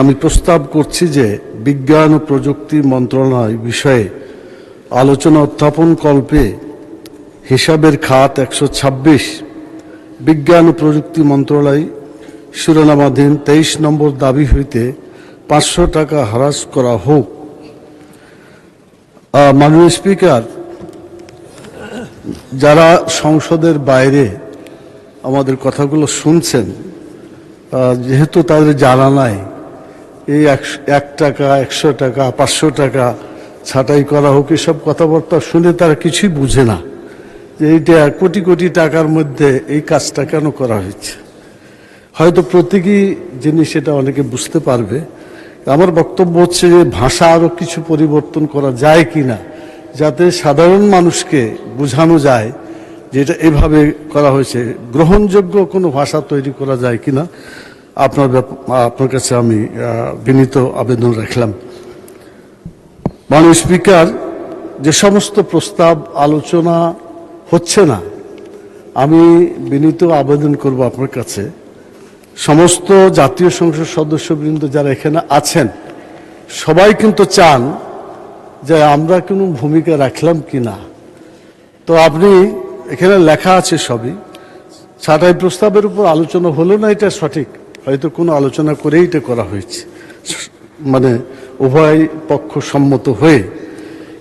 আমি প্রস্তাব করছি যে বিজ্ঞান ও প্রযুক্তি মন্ত্রণালয় বিষয়ে আলোচনা উত্থাপন কল্পে হিসাবের খাত 126 বিজ্ঞান ও প্রযুক্তি মন্ত্রণালয় শিরোনামাধীন 23 নম্বর দাবি হইতে 500 টাকা হ্রাস করা হোক। মাননীয় স্পিকার, যারা সংসদের বাইরে আমাদের কথাগুলো শুনছেন, যেহেতু তাদের জানা নাই এই 1 টাকা 100 টাকা 500 টাকা ছাঁটাই করা হোক, এসব কথাবার্তা শুনে তারা কিছুই বুঝে না যে এইটা কোটি কোটি টাকার মধ্যে এই কাজটা কেন করা হয়েছে। হয়তো প্রতীকী জিনিস এটা অনেকে বুঝতে পারবে। আমার বক্তব্য হচ্ছে যে ভাষা আরও কিছু পরিবর্তন করা যায় কিনা, যাতে সাধারণ মানুষকে বোঝানো যায় যে এটা এভাবে করা হয়েছে, গ্রহণযোগ্য কোনো ভাষা তৈরি করা যায় কিনা আপনার কাছে আমি বিনীত আবেদন রাখলাম। মাননীয় স্পিকার, যে সমস্ত প্রস্তাব আলোচনা হচ্ছে না, আমি বিনীত আবেদন করব আপনার কাছে, সমস্ত জাতীয় সংসদ সদস্যবৃন্দ যারা এখানে আছেন সবাই কিন্তু চান যে আমরা কোনো ভূমিকা রাখলাম কিনা। তো আপনি এখানে লেখা আছে সবই, ছাঁটাই প্রস্তাবের উপর আলোচনা হলো না, এটা সঠিক, হয়তো কোনো আলোচনা করেই এটা করা হয়েছে, মানে উভয় পক্ষ সম্মত হয়ে।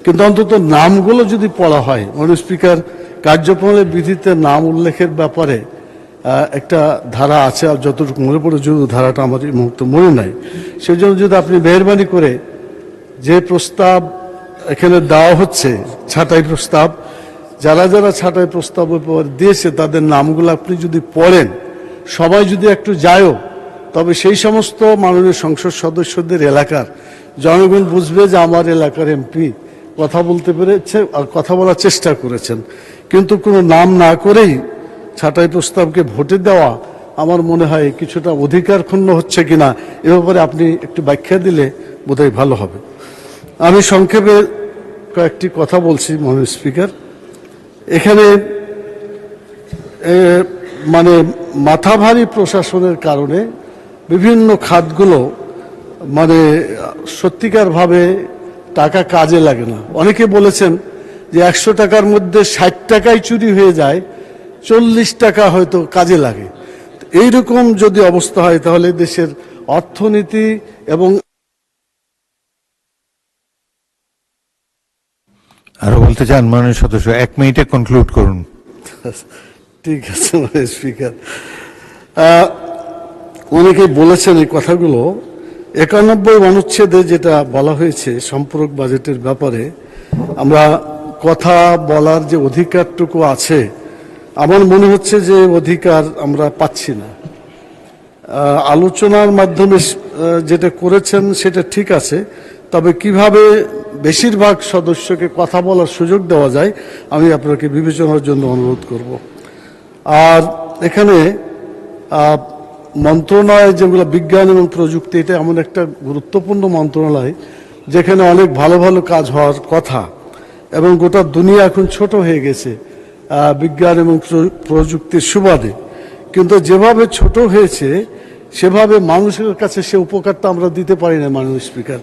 কিন্তু অন্তত নামগুলো যদি পড়া হয়, মাননীয় স্পিকার, কার্যপ্রণালী বিধিতে নাম উল্লেখের ব্যাপারে একটা ধারা আছে, আর যতটুকু মনে পড়ে যদি ধারাটা আমার এই মুহূর্তে মনে নাই, সেই জন্য যদি আপনি মেহরবানি করে যে প্রস্তাব এখানে দেওয়া হচ্ছে ছাঁটাই প্রস্তাব, যারা যারা ছাঁটাই প্রস্তাব দিয়েছে তাদের নামগুলো আপনি যদি পড়েন, সবাই যদি একটু যায়ও, তবে সেই সমস্ত মাননীয় সংসদ সদস্যদের এলাকার জনগণ বুঝবে যে আমার এলাকার এমপি কথা বলতে পেরেছে আর কথা বলার চেষ্টা করেছেন। কিন্তু কোনো নাম না করেই ছাঁটাই প্রস্তাবকে ভোটে দেওয়া আমার মনে হয় কিছুটা অধিকার ক্ষুণ্ণ হচ্ছে কিনা, এ ব্যাপারে আপনি একটু ব্যাখ্যা দিলে বোধহয় ভালো হবে। আমি সংক্ষেপে কয়েকটি কথা বলছি মাননীয় স্পিকার। এখানে মানে মাথাভারী প্রশাসনের কারণে বিভিন্ন খাতগুলো মানে সত্যিকারভাবে টাকা কাজে লাগে না। অনেকে বলেছেন যে 100 টাকার মধ্যে 60 টাকাই চুরি হয়ে যায়, 40 টাকা হয়তো কাজে লাগে। এইরকম যদি অবস্থা হয় তাহলে দেশের অর্থনীতি এবং আরো বলতে চান মাননীয় সদস্য, 1 মিনিটে কনক্লুড করুন। ঠিক আছে মাননীয় স্পিকার, অনেকে বলেছেন এই কথাগুলো। 91 অনুচ্ছেদে যেটা বলা হয়েছে সম্পূরক বাজেটের ব্যাপারে, আমরা কথা বলার যে অধিকারটুকু আছে, আমার মনে হচ্ছে যে অধিকার আমরা পাচ্ছি না। আলোচনার মাধ্যমে যেটা করেছেন সেটা ঠিক আছে, তবে কিভাবে বেশিরভাগ সদস্যকে কথা বলার সুযোগ দেওয়া যায় আমি আপনাকে বিবেচনার জন্য অনুরোধ করব। আর এখানে মন্ত্রণালয় যেগুলো বিজ্ঞান এবং প্রযুক্তি, এটা এমন একটা গুরুত্বপূর্ণ মন্ত্রণালয় যেখানে অনেক ভালো ভালো কাজ হওয়ার কথা, এবং গোটা দুনিয়া এখন ছোট হয়ে গেছে বিজ্ঞান এবং প্রযুক্তির সুবাদে। কিন্তু যেভাবে ছোট হয়েছে সেভাবে মানুষের কাছে সে উপকারটা আমরা দিতে পারি না মাননীয় স্পিকার।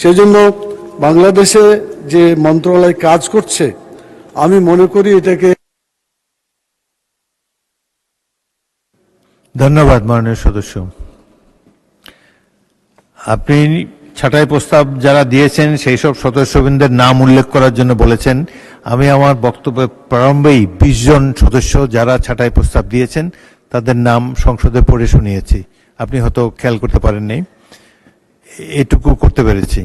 সেই জন্য বাংলাদেশে যে মন্ত্রণালয় কাজ করছে, আমি মনে করি এটাকে। ধন্যবাদ মাননীয় সদস্য। আপনি ছাঁটাই প্রস্তাব যারা দিয়েছেন সেই সব সদস্যবৃন্দের নাম উল্লেখ করার জন্য বলেছেন। আমি আমার বক্তব্যের প্রারম্ভেই 20 জন সদস্য যারা ছাঁটাই প্রস্তাব দিয়েছেন তাদের নাম সংসদে পড়ে শুনিয়েছি। আপনি হয়তো খেয়াল করতে পারেননি, এটুকু করতে পেরেছি।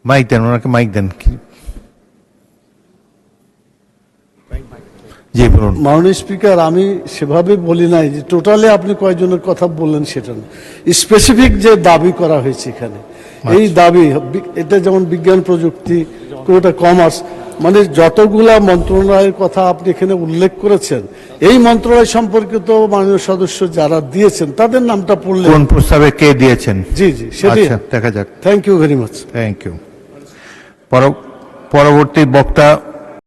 মাইক দেন, ওনাকে মাইক দেন। জি বলুন। মাননীয় স্পিকার, আমি সেভাবে বলি নাই যে টোটালি আপনি কয়জনের কথা বললেন সেটা না, স্পেসিফিক যে দাবি করা হয়েছে এখানে, এই দাবি, এটা যেমন বিজ্ঞান প্রযুক্তি, কোনটা কমার্স, মানে যতগুলা মন্ত্রণালয়ের কথা আপনি এখানে উল্লেখ করেছেন, এই মন্ত্রণালয় সম্পর্কিত মাননীয় সদস্য যারা দিয়েছেন তাদের নামটা পড়লে। কোন প্রস্তাবে কে দিয়েছেন? জি জি, সেটাই দেখা যাক। Thank you very much. Thank you. পরবর্তী বক্তা